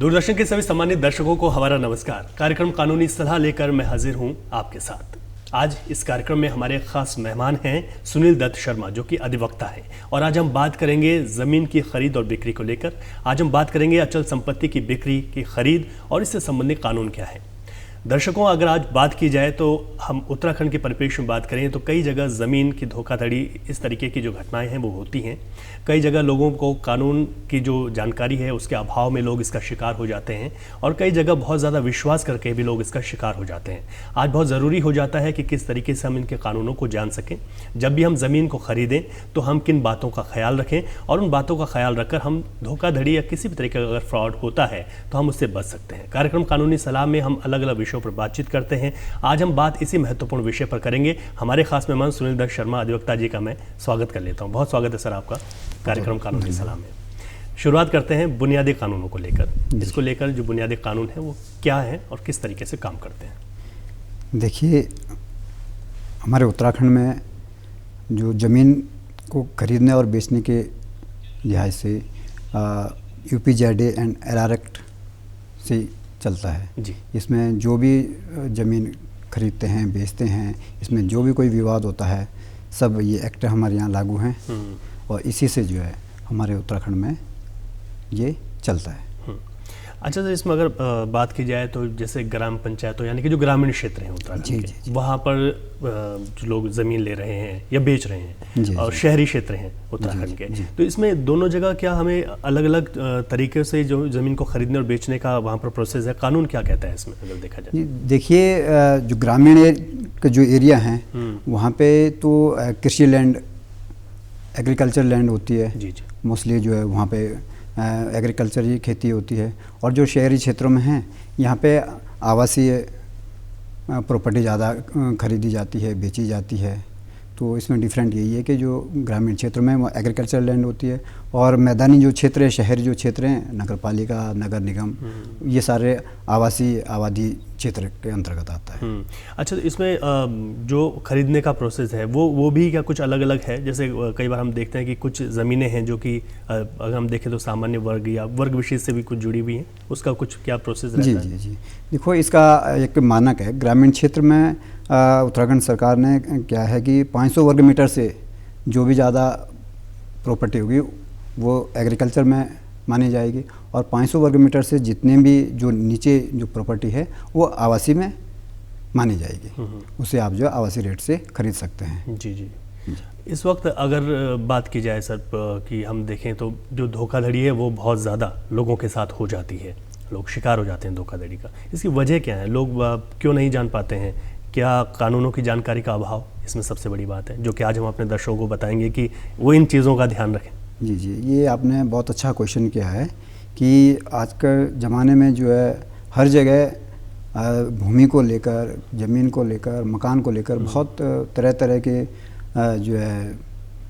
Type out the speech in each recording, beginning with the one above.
दूरदर्शन के सभी सम्मानित दर्शकों को हमारा नमस्कार। कार्यक्रम कानूनी सलाह लेकर मैं हाजिर हूं आपके साथ। आज इस कार्यक्रम में हमारे खास मेहमान हैं सुनील दत्त शर्मा, जो कि अधिवक्ता हैं, और आज हम बात करेंगे ज़मीन की खरीद और बिक्री को लेकर। आज हम बात करेंगे अचल संपत्ति की बिक्री की खरीद और इससे संबंधित कानून क्या है। दर्शकों, अगर आज बात की जाए तो हम उत्तराखंड के परिप्रेक्ष्य में बात करें तो कई जगह ज़मीन की धोखाधड़ी, इस तरीके की जो घटनाएं हैं वो होती हैं। कई जगह लोगों को कानून की जो जानकारी है उसके अभाव में लोग इसका शिकार हो जाते हैं, और कई जगह बहुत ज़्यादा विश्वास करके भी लोग इसका शिकार हो जाते हैं। आज बहुत ज़रूरी हो जाता है कि किस तरीके से हम इनके कानूनों को जान सकें। जब भी हम ज़मीन को ख़रीदें तो हम किन बातों का ख्याल रखें, और उन बातों का ख्याल रखकर हम धोखाधड़ी या किसी भी तरीके का अगर फ्रॉड होता है तो हम उससे बच सकते हैं। कार्यक्रम कानूनी सलाह में हम अलग अलग विषयों पर बातचीत करते हैं। आज हम बात इसी महत्वपूर्ण विषय पर करेंगे। हमारे खास मेहमान सुनील दत्त शर्मा अधिवक्ता जी का मैं स्वागत कर लेता हूं। बहुत स्वागत है सर आपका कार्यक्रम कानूनी सलाह में। शुरुआत करते हैं बुनियादी कानूनों को लेकर। इसको लेकर जो बुनियादी कानून है वो क्या है और किस तरीके से काम करते हैं? देखिए, हमारे उत्तराखंड में जो ज़मीन को खरीदने और बेचने के लिहाज से UPZA एंड LR एक्ट से चलता है जी। इसमें जो भी ज़मीन खरीदते हैं, बेचते हैं, इसमें जो भी कोई विवाद होता है, सब ये एक्ट हमारे यहाँ लागू हैं, और इसी से जो है हमारे उत्तराखंड में ये चलता है। अच्छा, तो इसमें अगर बात की जाए तो जैसे ग्राम पंचायतों यानी कि जो ग्रामीण क्षेत्र हैं उत्तराखंड के, वहाँ पर जो लोग ज़मीन ले रहे हैं या बेच रहे हैं, और शहरी क्षेत्र हैं उत्तराखंड के, तो इसमें दोनों जगह क्या हमें अलग अलग तरीके से जो ज़मीन को खरीदने और बेचने का वहाँ पर प्रोसेस है, कानून क्या कहता है इसमें अगर देखा जाए? देखिए, जो ग्रामीण के जो एरिया हैं वहाँ पे तो कृषि लैंड, एग्रीकल्चर लैंड होती है जी। मोस्टली जो है वहाँ पे एग्रीकल्चर ही खेती होती है। और जो शहरी क्षेत्रों में हैं यहाँ पे आवासीय प्रॉपर्टी ज़्यादा खरीदी जाती है, बेची जाती है। तो इसमें डिफरेंट यही है कि जो ग्रामीण क्षेत्र में वो एग्रीकल्चर लैंड होती है, और मैदानी जो क्षेत्र है, शहरी जो क्षेत्र हैं, नगर पालिका, नगर निगम, ये सारे आवासीय आबादी क्षेत्र के अंतर्गत आता है। अच्छा, तो इसमें जो खरीदने का प्रोसेस है वो भी क्या कुछ अलग अलग है? जैसे कई बार हम देखते हैं कि कुछ ज़मीनें हैं जो कि अगर हम देखें तो सामान्य वर्ग या वर्ग विशेष से भी कुछ जुड़ी हुई हैं, उसका कुछ क्या प्रोसेस रहता है? जी। देखो, इसका एक मानक है ग्रामीण क्षेत्र में। उत्तराखंड सरकार ने क्या है कि 500 वर्ग मीटर से जो भी ज़्यादा प्रॉपर्टी होगी वो एग्रीकल्चर में मानी जाएगी, और 500 वर्ग मीटर से जितने भी जो नीचे जो प्रॉपर्टी है वो आवासीय में मानी जाएगी। उसे आप जो आवासीय रेट से खरीद सकते हैं। जी। इस वक्त अगर बात की जाए सर कि हम देखें तो जो धोखाधड़ी है वो बहुत ज़्यादा लोगों के साथ हो जाती है, लोग शिकार हो जाते हैं धोखाधड़ी का। इसकी वजह क्या है? लोग क्यों नहीं जान पाते हैं? क्या कानूनों की जानकारी का अभाव इसमें सबसे बड़ी बात है, जो कि आज हम अपने दर्शकों को बताएंगे कि वो इन चीज़ों का ध्यान रखें? जी, ये आपने बहुत अच्छा क्वेश्चन किया है कि आज के ज़माने में जो है हर जगह भूमि को लेकर, ज़मीन को लेकर, मकान को लेकर बहुत तरह तरह के जो है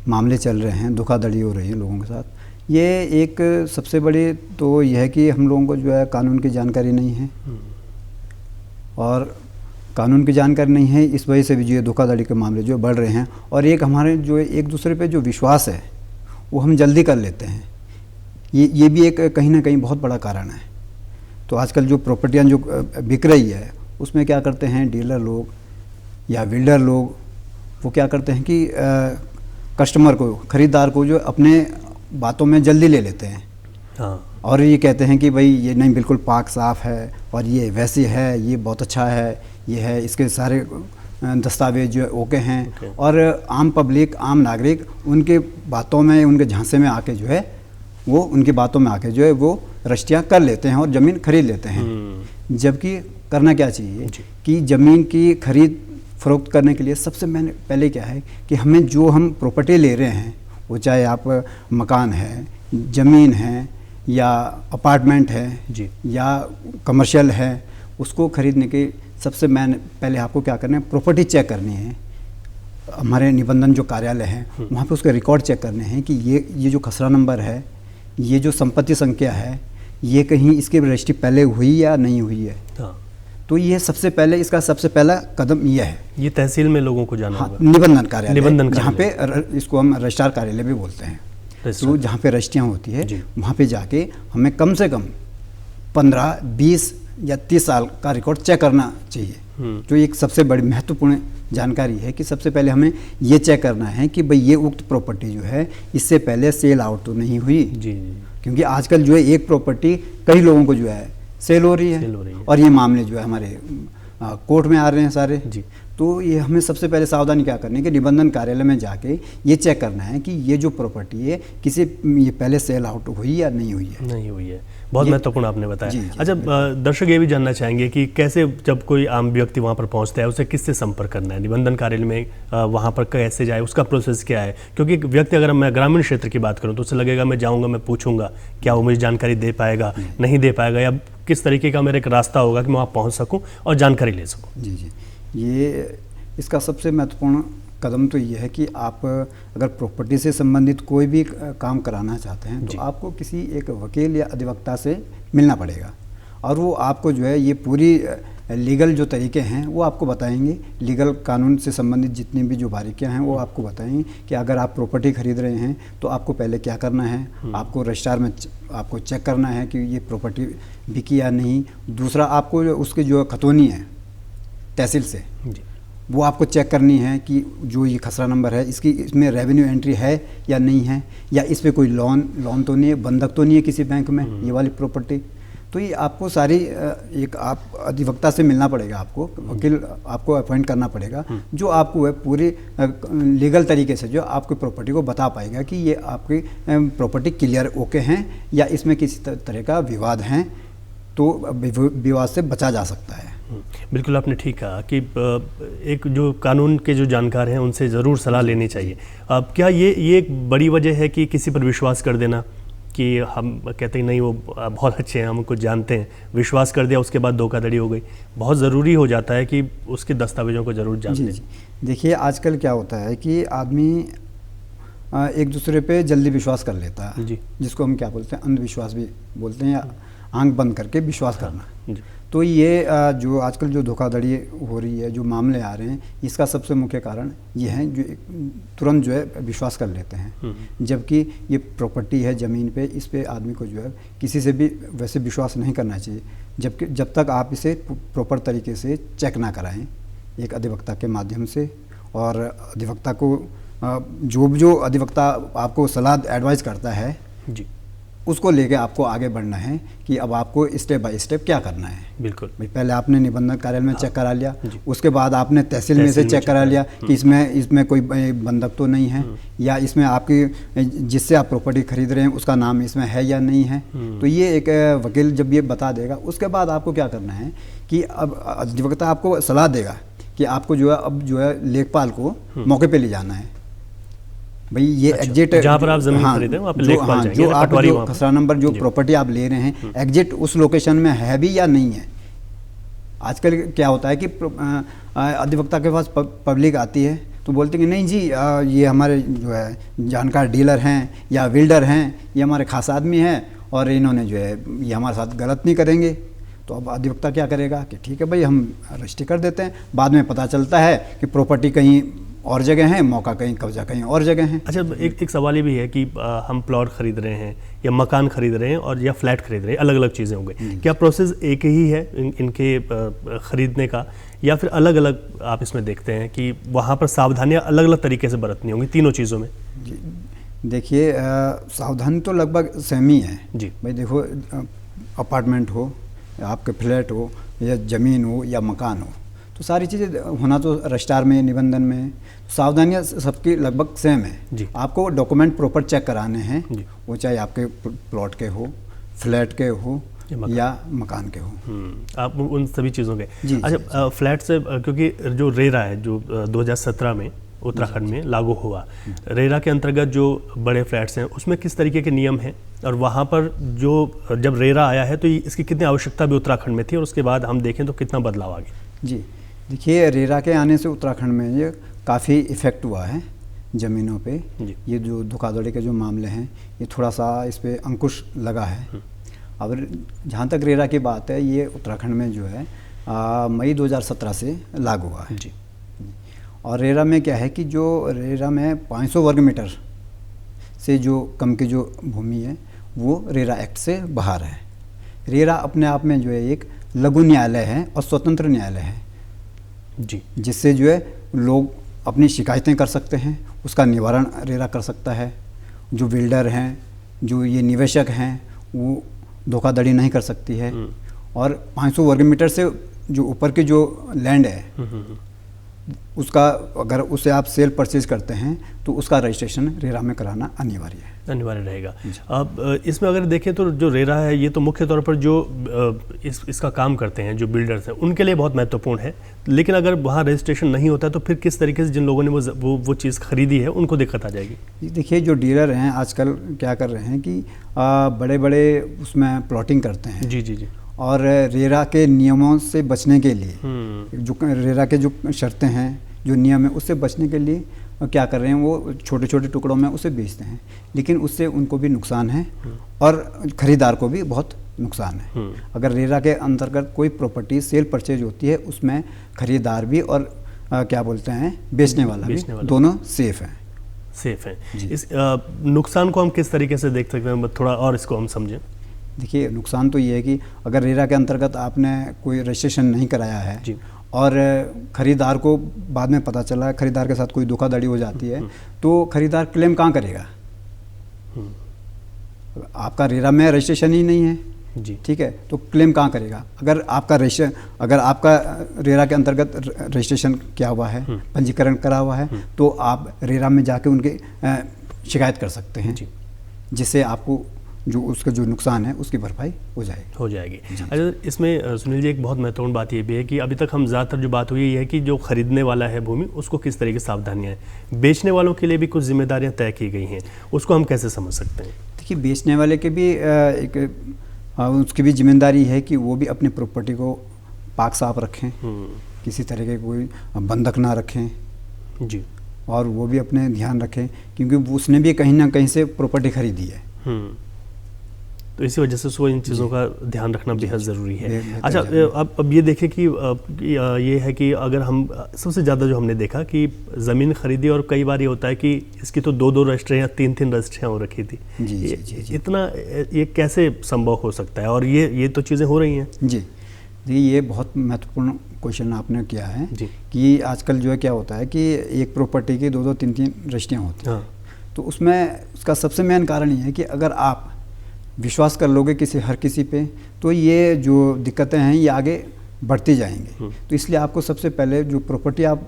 मामले चल रहे हैं, धोखाधड़ी हो रही है लोगों के साथ। ये एक सबसे बड़ी तो यह है कि हम लोगों को जो है कानून की जानकारी नहीं है, और कानून की जानकारी नहीं है, इस वजह से भी जो है धोखाधड़ी के मामले जो बढ़ रहे हैं। और एक हमारे जो एक दूसरे पे जो विश्वास है वो हम जल्दी कर लेते हैं, ये भी एक कहीं ना कहीं बहुत बड़ा कारण है। तो आजकल जो प्रॉपर्टियाँ जो बिक रही है उसमें क्या करते हैं डीलर लोग या बिल्डर लोग, वो क्या करते हैं कि कस्टमर को, ख़रीदार को जो अपने बातों में जल्दी ले लेते हैं। और ये कहते हैं कि भाई ये नहीं, बिल्कुल पाक साफ़ है, और ये वैसे है, ये बहुत अच्छा है, ये है, इसके सारे दस्तावेज जो है ओके हैं। और आम पब्लिक, आम नागरिक उनके बातों में, उनके झांसे में आके जो है वो उनकी बातों में आके जो है वो रजिस्ट्रियाँ कर लेते हैं और ज़मीन खरीद लेते हैं। जबकि करना क्या चाहिए कि ज़मीन की खरीद फरोख्त करने के लिए सबसे पहले क्या है कि हमें जो हम प्रॉपर्टी ले रहे हैं, वो चाहे आप मकान है, ज़मीन है, या अपार्टमेंट है जी, या कमर्शियल है, उसको खरीदने के सबसे पहले आपको क्या करना है, प्रॉपर्टी चेक करनी है। हमारे निबंधन जो कार्यालय है वहाँ पे उसके रिकॉर्ड चेक करने हैं कि ये जो खसरा नंबर है, ये जो संपत्ति संख्या है, ये कहीं इसकी रजिस्ट्री पहले हुई या नहीं हुई है। तो ये सबसे पहले, इसका सबसे पहला कदम ये है। ये तहसील में लोगों को जाना होगा। निबंधन कार्यालय, जहाँ पे इसको हम रजिस्ट्रार कार्यालय भी बोलते हैं। तो जहाँ पे रजिस्ट्रियाँ होती है वहाँ पे जाके हमें कम से कम 15, 20 या 30 साल का रिकॉर्ड चेक करना चाहिए। जो एक सबसे बड़ी महत्वपूर्ण जानकारी है कि सबसे पहले हमें ये चेक करना है कि भाई ये उक्त प्रॉपर्टी जो है इससे पहले सेल आउट तो नहीं हुई। जी। क्योंकि आजकल जो है एक प्रॉपर्टी कई लोगों को जो है सेल हो रही है और ये मामले जो है हमारे कोर्ट में आ रहे हैं सारे जी। तो ये हमें सबसे पहले सावधानी क्या करनी है कि निबंधन कार्यालय में जाके ये चेक करना है कि ये जो प्रॉपर्टी है किसी ये पहले सेल आउट हुई या नहीं हुई है। नहीं हुई है, बहुत महत्वपूर्ण आपने बताया। अच्छा, दर्शक ये भी जानना चाहेंगे कि कैसे जब कोई आम व्यक्ति वहाँ पर पहुँचता है उसे किससे संपर्क करना है, निबंधन कार्यालय में वहाँ पर कैसे जाए, उसका प्रोसेस क्या है? क्योंकि एक व्यक्ति अगर मैं ग्रामीण क्षेत्र की बात करूँ तो उसे लगेगा मैं जाऊँगा, मैं पूछूंगा, क्या वो मुझे जानकारी दे पाएगा, नहीं दे पाएगा, या किस तरीके का मेरा एक रास्ता होगा कि मैं वहाँ पहुँच सकूँ और जानकारी ले सकूँ? जी जी, ये इसका सबसे महत्वपूर्ण कदम तो ये है कि आप अगर प्रॉपर्टी से संबंधित कोई भी काम कराना चाहते हैं तो आपको किसी एक वकील या अधिवक्ता से मिलना पड़ेगा और वो आपको जो है ये पूरी लीगल जो तरीके हैं वो आपको बताएंगे। लीगल कानून से संबंधित जितनी भी जो बारीकियां हैं वो आपको बताएंगे कि अगर आप प्रॉपर्टी खरीद रहे हैं तो आपको पहले क्या करना है। आपको रजिस्ट्रार में आपको चेक करना है कि ये प्रॉपर्टी बिकी या नहीं। दूसरा, आपको उसकी जो खतौनी है तहसील से वो आपको चेक करनी है कि जो ये खसरा नंबर है इसमें रेवेन्यू एंट्री है या नहीं है, या इस पर कोई लोन तो नहीं है, बंधक तो नहीं है किसी बैंक में ये वाली प्रॉपर्टी। तो ये आपको सारी एक आप अधिवक्ता से मिलना पड़ेगा, आपको वकील आपको अपॉइंट करना पड़ेगा जो आपको है पूरी लीगल तरीके से जो आपकी प्रॉपर्टी को बता पाएगा कि ये आपकी प्रॉपर्टी क्लियर ओके हैं या इसमें किसी तरह का विवाद है, तो विवाद से बचा जा सकता है। बिल्कुल आपने ठीक कहा कि एक जो कानून के जो जानकार हैं उनसे ज़रूर सलाह लेनी चाहिए। अब क्या ये एक बड़ी वजह है कि किसी पर विश्वास कर देना, कि हम कहते हैं नहीं वो बहुत अच्छे हैं, हम उनको जानते हैं, विश्वास कर दिया उसके बाद धोखाधड़ी हो गई। बहुत ज़रूरी हो जाता है कि उसके दस्तावेज़ों को ज़रूर जान लें। देखिए आजकल क्या होता है कि आदमी एक दूसरे पे जल्दी विश्वास कर लेता है जी, जिसको हम क्या बोलते हैं अंधविश्वास भी बोलते हैं, या आंख बंद करके विश्वास करना। तो ये जो आजकल जो धोखाधड़ी हो रही है, जो मामले आ रहे हैं, इसका सबसे मुख्य कारण ये है जो तुरंत जो है विश्वास कर लेते हैं, जबकि ये प्रॉपर्टी है ज़मीन पे, इस पे आदमी को जो है किसी से भी वैसे विश्वास नहीं करना चाहिए जब तक आप इसे प्रॉपर तरीके से चेक ना कराएं एक अधिवक्ता के माध्यम से। और अधिवक्ता को जो अधिवक्ता आपको सलाह एडवाइस करता है जी, उसको लेके आपको आगे बढ़ना है कि अब आपको स्टेप बाय स्टेप क्या करना है। बिल्कुल, पहले आपने निबंधन कार्यालय में चेक करा लिया, उसके बाद आपने तहसील में से चेक करा लिया कि इसमें कोई बंधक तो नहीं है, या इसमें आपकी जिससे आप प्रॉपर्टी खरीद रहे हैं उसका नाम इसमें है या नहीं है। तो ये एक वकील जब ये बता देगा, उसके बाद आपको क्या करना है कि अब अधिवक्ता आपको सलाह देगा कि आपको जो है अब जो है लेखपाल को मौके पे ले जाना है। भाई ये एग्जिट जहाँ पर आप जमीन खरीदे वहाँ पे लेखपाल जाएंगे, जो आप जो खसरा नंबर जो प्रॉपर्टी आप ले रहे हैं एग्जिट उस लोकेशन में है भी या नहीं है। आजकल क्या होता है कि अधिवक्ता के पास पब्लिक आती है तो बोलते हैं कि नहीं जी ये हमारे जो है जानकार डीलर हैं या बिल्डर हैं, ये हमारे खास आदमी हैं और इन्होंने जो है ये हमारे साथ गलत नहीं करेंगे। तो अब अधिवक्ता क्या करेगा कि ठीक है भाई हम रजिस्ट्री कर देते हैं। बाद में पता चलता है कि प्रॉपर्टी कहीं और जगह है, मौका कहीं, कब्जा कहीं और जगह है। अच्छा, एक सवाल ये भी है कि हम प्लॉट खरीद रहे हैं या मकान खरीद रहे हैं और या फ्लैट खरीद रहे हैं, अलग अलग चीज़ें हो गई, क्या प्रोसेस एक ही है इनके खरीदने का, या फिर अलग अलग आप इसमें देखते हैं कि वहाँ पर सावधानियाँ अलग अलग तरीके से बरतनी होंगी तीनों चीज़ों में? जी देखिए सावधानी तो लगभग सेम ही है जी। भाई देखो अपार्टमेंट हो, आपके फ्लैट हो, या ज़मीन हो या मकान हो, तो सारी चीज़ें होना तो रजिस्ट्रार में, निबंधन में, सावधानियाँ सबकी लगभग सेम है जी। आपको डॉक्यूमेंट प्रॉपर चेक कराने हैं, वो चाहे आपके प्लॉट के हो, फ्लैट के हो या मकान के हो, आप उन सभी चीज़ों के। अच्छा, फ्लैट से क्योंकि जो रेरा है जो 2017 में उत्तराखंड में लागू हुआ, रेरा के अंतर्गत जो बड़े फ्लैट्स हैं उसमें किस तरीके के नियम हैं, और वहाँ पर जो जब रेरा आया है तो इसकी कितनी आवश्यकता भी उत्तराखंड में थी, और उसके बाद हम देखें तो कितना बदलाव आ गया? जी देखिए रेरा के आने से उत्तराखंड में ये काफ़ी इफ़ेक्ट हुआ है ज़मीनों पे। ये जो धोखाधड़ी के जो मामले हैं ये थोड़ा सा इस पर अंकुश लगा है। अब जहाँ तक रेरा की बात है, ये उत्तराखंड में जो है मई 2017 से लागू हुआ है जी। और रेरा में क्या है कि जो रेरा में 500 वर्ग मीटर से जो कम की जो भूमि है वो रेरा एक्ट से बाहर है। रेरा अपने आप में जो है एक लघु न्यायालय है और स्वतंत्र न्यायालय है जी, जिससे जो है लोग अपनी शिकायतें कर सकते हैं, उसका निवारण रेरा कर सकता है। जो बिल्डर हैं, जो ये निवेशक हैं, वो धोखाधड़ी नहीं कर सकती है। और 500 वर्ग मीटर से जो ऊपर की जो लैंड है उसका अगर उसे आप सेल परचेज करते हैं तो उसका रजिस्ट्रेशन रेरा में कराना अनिवार्य रहेगा। अब इसमें अगर देखें तो जो रेरा है ये तो मुख्य तौर पर जो इसका काम करते हैं जो बिल्डर्स हैं उनके लिए बहुत महत्वपूर्ण है, लेकिन अगर वहाँ रजिस्ट्रेशन नहीं होता तो फिर किस तरीके से जिन लोगों ने वो चीज़ खरीदी है उनको दिक्कत आ जाएगी। देखिए जो डीलर हैं आजकल क्या कर रहे हैं कि बड़े बड़े उसमें प्लॉटिंग करते हैं। जी जी जी। और रेरा के नियमों से बचने के लिए जो रेरा के जो शर्तें हैं, जो नियम है, उससे बचने के लिए क्या कर रहे हैं, वो छोटे छोटे टुकड़ों में उसे बेचते हैं, लेकिन उससे उनको भी नुकसान है और ख़रीदार को भी बहुत नुकसान है। अगर रेरा के अंतर्गत कोई प्रॉपर्टी सेल परचेज होती है उसमें खरीदार भी और क्या बोलते हैं बेचने वाला भी दोनों सेफ हैं। इस नुकसान को हम किस तरीके से देख सकते हैं, थोड़ा और इसको हम समझें। देखिए नुकसान तो ये है कि अगर रेरा के अंतर्गत आपने कोई रजिस्ट्रेशन नहीं कराया है जी। और ख़रीदार को बाद में पता चला, खरीदार के साथ कोई धोखाधड़ी हो जाती है तो खरीदार क्लेम कहाँ करेगा? आपका रेरा में रजिस्ट्रेशन ही नहीं है जी, ठीक है, तो क्लेम कहाँ करेगा? अगर आपका रेरा के अंतर्गत रजिस्ट्रेशन किया हुआ है, पंजीकरण करा हुआ है, तो आप रेरा में जाके उनके शिकायत कर सकते हैं जिससे आपको जो उसका जो नुकसान है उसकी भरपाई हो जाएगी। अच्छा, इसमें सुनील जी एक बहुत महत्वपूर्ण बात ये भी है कि अभी तक हम ज़्यादातर जो बात हुई है कि जो खरीदने वाला है भूमि उसको किस तरह की सावधानियां हैं, बेचने वालों के लिए भी कुछ जिम्मेदारियां तय की गई हैं, उसको हम कैसे समझ सकते हैं? देखिए बेचने वाले के भी उसकी भी जिम्मेदारी है कि वो भी अपनी प्रॉपर्टी को पाक साफ रखें, किसी तरह के कोई बंधक ना रखें जी, और वो भी अपने ध्यान रखें क्योंकि उसने भी कहीं ना कहीं से प्रॉपर्टी खरीदी है। तो इसी वजह से उसको इन चीज़ों का ध्यान रखना बेहद ज़रूरी है। अच्छा, अब ये देखें कि ये है कि अगर हम सबसे ज़्यादा जो हमने देखा कि ज़मीन खरीदी और कई बार ये होता है कि इसकी तो 2-2 रजिस्ट्री या 3-3 रजिस्ट्रियाँ हो रखी थी। जी। इतना ये कैसे संभव हो सकता है और ये तो चीज़ें हो रही हैं? जी ये बहुत महत्वपूर्ण क्वेश्चन आपने किया है कि आजकल जो है क्या होता है कि एक प्रॉपर्टी की 2-2 3-3 रजिस्ट्रियाँ होती हैं। तो उसमें उसका सबसे मेन कारण ये है कि अगर आप विश्वास कर लोगे हर किसी पे तो ये जो दिक्कतें हैं ये आगे बढ़ती जाएंगी। तो इसलिए आपको सबसे पहले जो प्रॉपर्टी आप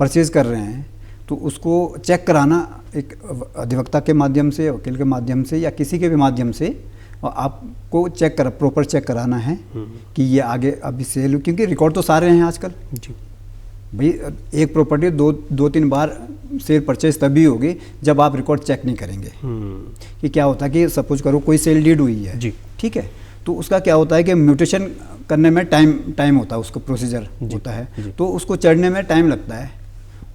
परचेज़ कर रहे हैं तो उसको चेक कराना एक अधिवक्ता के माध्यम से, वकील के माध्यम से या किसी के भी माध्यम से, और आपको प्रॉपर चेक कराना है कि ये आगे अभी सेल, क्योंकि रिकॉर्ड तो सारे हैं आजकल जी भाई। एक प्रॉपर्टी 2-3 बार सेल परचेज तभी होगी जब आप रिकॉर्ड चेक नहीं करेंगे। कि क्या होता है कि सपोज करो कोई सेल डीड हुई है जी, ठीक है, तो उसका क्या होता है कि म्यूटेशन करने में टाइम होता है, उसका प्रोसीजर होता है, तो उसको चढ़ने में टाइम लगता है।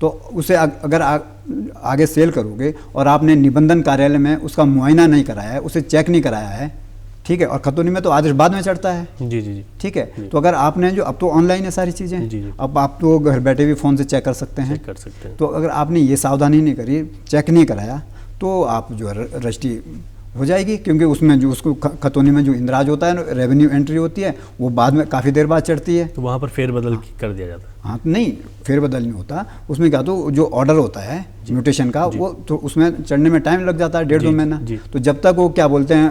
तो उसे अगर आगे सेल करोगे और आपने निबंधन कार्यालय में उसका मुआयना नहीं कराया है, उसे चेक नहीं कराया है, ठीक है, और खतौनी में तो आदेश बाद में चढ़ता है जी, ठीक है। तो अगर आपने जो अब तो ऑनलाइन है सारी चीज़ें, अब आप तो घर बैठे भी फ़ोन से चेक कर सकते हैं। तो अगर आपने ये सावधानी नहीं करी, चेक नहीं कराया, तो आप जो रजिस्ट्री हो जाएगी, क्योंकि उसमें जो उसको खतौनी में जो इंदराज होता है, रेवेन्यू एंट्री होती है, वो बाद में काफ़ी देर बाद चढ़ती है। तो वहाँ पर फेरबदल कर दिया जाता है? हाँ, नहीं फेरबदल नहीं होता उसमें, क्या तो जो ऑर्डर होता है म्यूटेशन का वो तो उसमें चढ़ने में टाइम लग जाता है 1.5-2 महीना। तो जब तक वो क्या बोलते हैं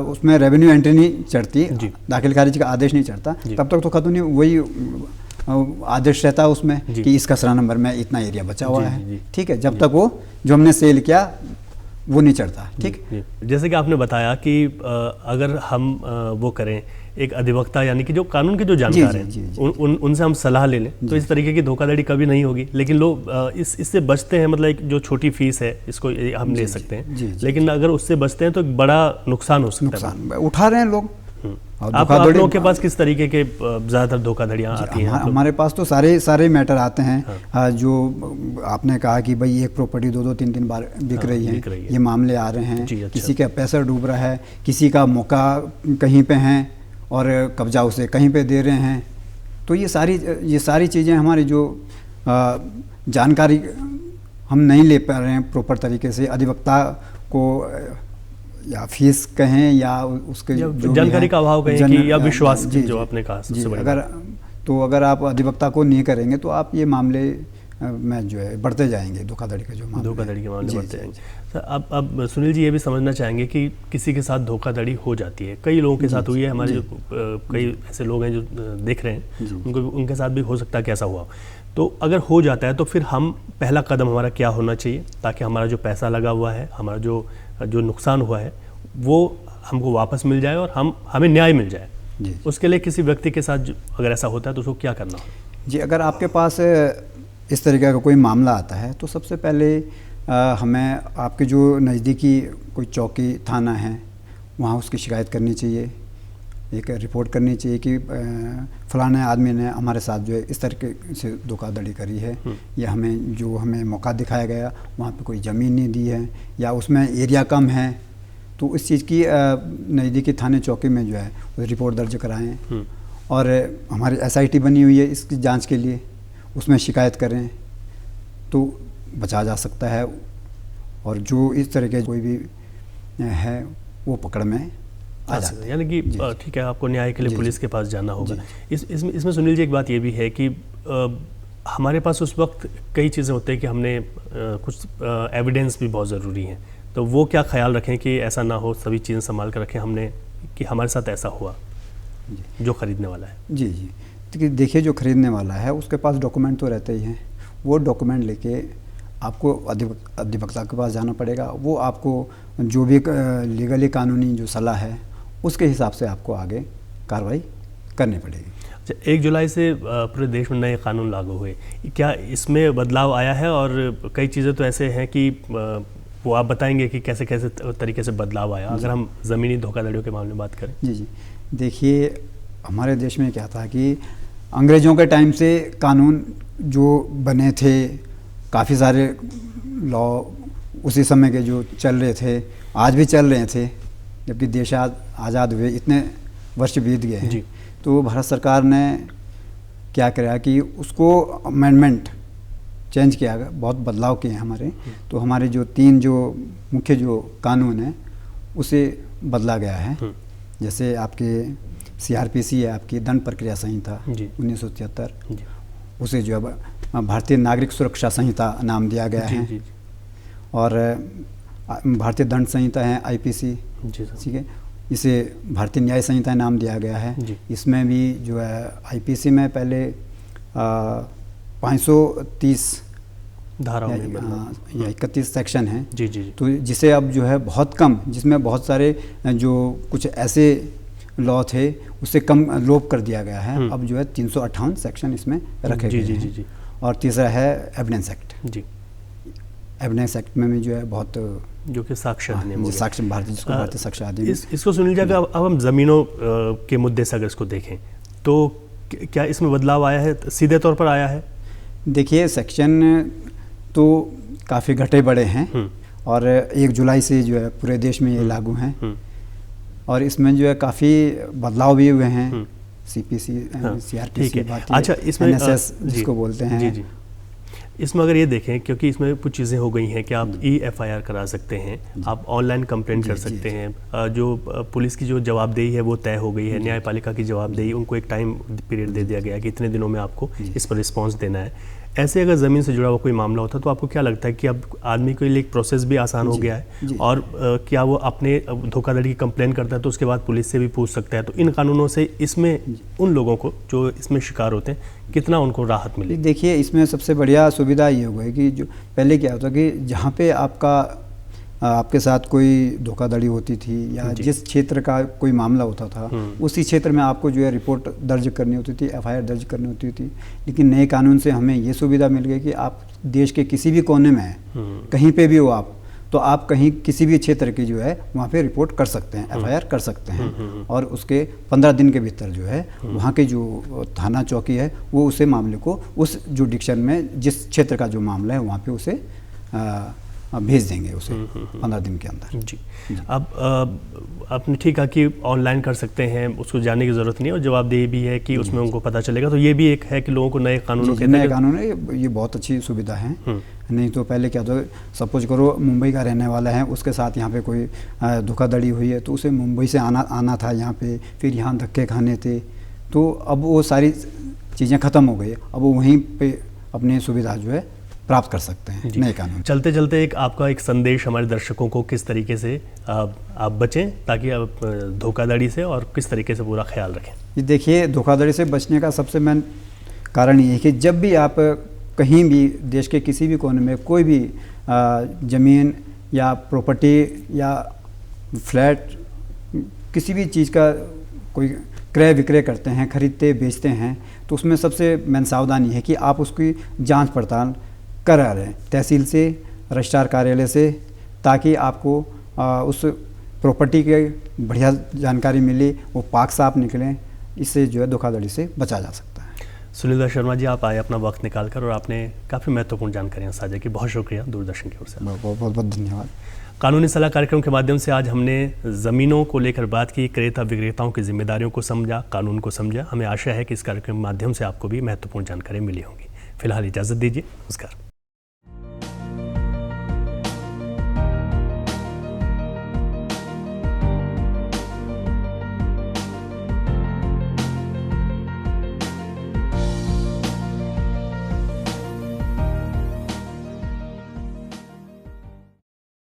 उसमें रेवेन्यू एंट्री नहीं चढ़ती, दाखिल खारिज का आदेश नहीं चढ़ता, तब तक तो खतौनी वही आदेश रहता है उसमें कि इस खसरा नंबर में इतना एरिया बचा हुआ है, ठीक है, जब तक वो जो हमने सेल किया वो नहीं चढ़ता। ठीक, जैसे कि आपने बताया कि अगर हम वो करें एक अधिवक्ता यानी कि जो कानून के जो जानकार हैं उनसे हम सलाह ले लें तो इस तरीके की धोखाधड़ी कभी नहीं होगी। लेकिन लोग इससे बचते हैं, मतलब एक जो छोटी फीस है इसको हम ले सकते हैं, लेकिन अगर उससे बचते हैं तो एक बड़ा नुकसान हो सकता है, उठा रहे हैं लोग। आप लोगों के पास किस तरीके के ज़्यादातर धोखाधड़ियाँ आती हैं? हमारे पास तो सारे मैटर आते हैं। जो आपने कहा कि भाई एक प्रॉपर्टी 2-3 बार बिक रही है, ये मामले आ रहे हैं। अच्छा। किसी का पैसा डूब रहा है, किसी का मौका कहीं पे है और कब्जा उसे कहीं पे दे रहे हैं। तो ये सारी चीज़ें हमारी जो जानकारी हम नहीं ले पा रहे हैं प्रॉपर तरीके से, अधिवक्ता को या फीस कहें या उसके जो भी जानकारी है, का अभाव कहें कि या विश्वास की जो आपने कहा जी, सबसे बड़ी अगर तो अगर आप अधिवक्ता को नहीं करेंगे तो आप ये मामले में जो है बढ़ते जाएंगे, धोखाधड़ी के जो मामले धोखाधड़ी के मामले जी, बढ़ते जी, जाएंगे। सर अब सुनील जी ये भी समझना चाहेंगे कि किसी के साथ धोखाधड़ी हो जाती है, कई लोगों के साथ हुई है, हमारे जो कई ऐसे लोग हैं जो देख रहे हैं उनको उनके साथ भी हो सकता है कि ऐसा हुआ हो। तो अगर हो जाता है तो फिर हम पहला कदम हमारा क्या होना चाहिए ताकि हमारा जो पैसा लगा हुआ है, हमारा जो नुकसान हुआ है वो हमको वापस मिल जाए और हमें न्याय मिल जाए। जी। उसके लिए किसी व्यक्ति के साथ अगर ऐसा होता है तो उसको क्या करना हो? जी, अगर आपके पास इस तरीके का कोई मामला आता है तो सबसे पहले हमें आपके जो नज़दीकी कोई चौकी थाना है वहाँ उसकी शिकायत करनी चाहिए, एक रिपोर्ट करनी चाहिए कि फलाने आदमी ने हमारे साथ जो है इस तरीके से धोखाधड़ी करी है, या हमें मौका दिखाया गया वहाँ पे कोई ज़मीन नहीं दी है या उसमें एरिया कम है, तो इस चीज़ की नज़दीकी थाने चौकी में जो है रिपोर्ट दर्ज कराएं। और हमारी SIT बनी हुई है इसकी जांच के लिए, उसमें शिकायत करें तो बचा जा सकता है। और जो इस तरह के कोई भी है वो पकड़ में आ जाता है। यानी कि ठीक है, आपको न्याय के लिए पुलिस के पास जाना होगा। इसमें सुनील जी एक बात ये भी है कि हमारे पास उस वक्त कई चीज़ें होती हैं कि हमने कुछ एविडेंस भी बहुत ज़रूरी है, तो वो क्या ख्याल रखें कि ऐसा ना हो, सभी चीज़ें संभाल कर रखें हमने कि हमारे साथ ऐसा हुआ जो ख़रीदने वाला है। जी जी, देखिए जो ख़रीदने वाला है उसके पास डॉक्यूमेंट तो रहते ही हैं, वो डॉक्यूमेंट लेके आपको अधिवक्ता के पास जाना पड़ेगा। वो आपको जो भी लीगली कानूनी जो सलाह है उसके हिसाब से आपको आगे कार्रवाई करनी पड़ेगी। अच्छा, 1 जुलाई से पूरे देश में नए कानून लागू हुए, क्या इसमें बदलाव आया है? और कई चीज़ें तो ऐसे हैं कि वो आप बताएंगे कि कैसे कैसे तरीके से बदलाव आया, अगर हम ज़मीनी धोखाधड़ियों के मामले में बात करें। जी जी, देखिए हमारे देश में क्या था कि अंग्रेज़ों के टाइम से कानून जो बने थे, काफ़ी सारे लॉ उसी समय के जो चल रहे थे, आज भी चल रहे थे, जबकि देश आज़ाद हुए इतने वर्ष बीत गए हैं। तो भारत सरकार ने क्या किया कि उसको अमेंडमेंट चेंज किया गया, बहुत बदलाव किए हैं हमारे। तो हमारे जो 3 जो मुख्य जो कानून हैं उसे बदला गया है। जैसे आपके CRPC है, आपकी दंड प्रक्रिया संहिता 1973, उसे जो है भारतीय नागरिक सुरक्षा संहिता नाम दिया गया है। और भारतीय दंड संहिता है IPC, ठीक है, इसे भारतीय न्याय संहिता नाम दिया गया है। इसमें भी जो है IPC में पहले 530 धारा या 31 सेक्शन है, तो जिसे अब जो है बहुत कम, जिसमें बहुत सारे जो कुछ ऐसे लॉ थे उसे कम लोप कर दिया गया है। अब जो है 358 सेक्शन इसमें रखे गए हैं। और तीसरा है एविडेंस एक्ट। एविडेंस एक्ट में भी जो है बहुत, जो कि साक्ष्य अधिनियम, भारतीय साक्ष्य अधिनियम। इसको सुन लीजिए। अब हम ज़मीनों के मुद्दे से अगर इसको देखें तो क्या इसमें बदलाव आया है, सीधे तौर पर आया है? देखिए सेक्शन तो काफ़ी घटे बड़े हैं और 1 जुलाई से जो है पूरे देश में ये लागू हैं। और इसमें जो है काफ़ी बदलाव भी हुए हैं। CPC, CRPC, अच्छा, इसमें NSS जिसको बोलते हैं। जी, इसमें अगर ये देखें, क्योंकि इसमें कुछ चीज़ें हो गई हैं कि आप EFIR करा सकते हैं, आप ऑनलाइन कंप्लेंट कर सकते हैं, जो पुलिस की जो जवाबदेही है वो तय हो गई है, न्यायपालिका की जवाबदेही, उनको एक टाइम पीरियड दे दिया गया है कि इतने दिनों में आपको इस पर रिस्पॉन्स देना है। ऐसे अगर ज़मीन से जुड़ा हुआ कोई मामला होता तो आपको क्या लगता है कि अब आदमी के लिए एक प्रोसेस भी आसान हो गया है? और क्या वो अपने धोखाधड़ी की कंप्लेन करता है तो उसके बाद पुलिस से भी पूछ सकता है? तो इन कानूनों से इसमें उन लोगों को जो इसमें शिकार होते हैं कितना उनको राहत मिली? देखिए इसमें सबसे बढ़िया सुविधा ये हो गई कि जो पहले क्या होता कि जहाँ पे आपके साथ कोई धोखाधड़ी होती थी या जिस क्षेत्र का कोई मामला होता था उसी क्षेत्र में आपको जो है रिपोर्ट दर्ज करनी होती थी, FIR दर्ज करनी होती थी। लेकिन नए कानून से हमें ये सुविधा मिल गई कि आप देश के किसी भी कोने में हैं, कहीं पे भी हो आप, तो आप कहीं किसी भी क्षेत्र की जो है वहाँ पे रिपोर्ट कर सकते हैं, FIR कर सकते हैं। और उसके 15 दिन के भीतर जो है वहाँ के जो थाना चौकी है वो उसे मामले को उस जुडिक्शन में जिस क्षेत्र का जो मामला है वहाँ पे उसे भेज देंगे उसे 15 दिन के अंदर। जी। अब आपने ठीक कहा कि ऑनलाइन कर सकते हैं, उसको जाने की ज़रूरत नहीं है, और जवाबदेही भी है कि उसमें उनको पता चलेगा। तो ये भी एक है कि लोगों को नए कानूनों के नए कानून है, ये बहुत अच्छी सुविधा है। नहीं तो पहले क्या था, सपोज करो मुंबई का रहने वाला है, उसके साथ यहाँ पे कोई धोखाधड़ी हुई है तो उसे मुंबई से आना था यहाँ पे, फिर यहाँ धक्के खाने थे। तो अब वो सारी चीज़ें ख़त्म हो गई, अब वो वहीं पे अपनी सुविधा जो है प्राप्त कर सकते हैं नए कानून। चलते चलते आपका एक संदेश हमारे दर्शकों को किस तरीके से आप बचें, ताकि आप धोखाधड़ी से, और किस तरीके से पूरा ख्याल रखें? ये देखिए, धोखाधड़ी से बचने का सबसे मेन कारण ये है कि जब भी आप कहीं भी देश के किसी भी कोने में कोई भी ज़मीन या प्रॉपर्टी या फ्लैट, किसी भी चीज़ का कोई क्रय विक्रय करते हैं, खरीदते बेचते हैं, तो उसमें सबसे मेन सावधानी है कि आप उसकी जांच पड़ताल करा रहे हैं तहसील से, रजिस्ट्रार कार्यालय से, ताकि आपको उस प्रॉपर्टी के बढ़िया जानकारी मिले, वो पाक साफ निकलें। इससे जो है धोखाधड़ी से बचा जा सकता है। सुनील दत्त शर्मा जी, आप आए अपना वक्त निकालकर और आपने काफ़ी महत्वपूर्ण जानकारियाँ साझा की। बहुत शुक्रिया दूरदर्शन की ओर से। बहुत बहुत धन्यवाद। कानूनी सलाह कार्यक्रम के माध्यम से आज हमने ज़मीनों को लेकर बात की, क्रेता विक्रेताओं की जिम्मेदारियों को समझा, कानून को समझा। हमें आशा है कि इस कार्यक्रम के माध्यम से आपको भी महत्वपूर्ण जानकारी मिली होगी। फिलहाल इजाज़त दीजिए, नमस्कार।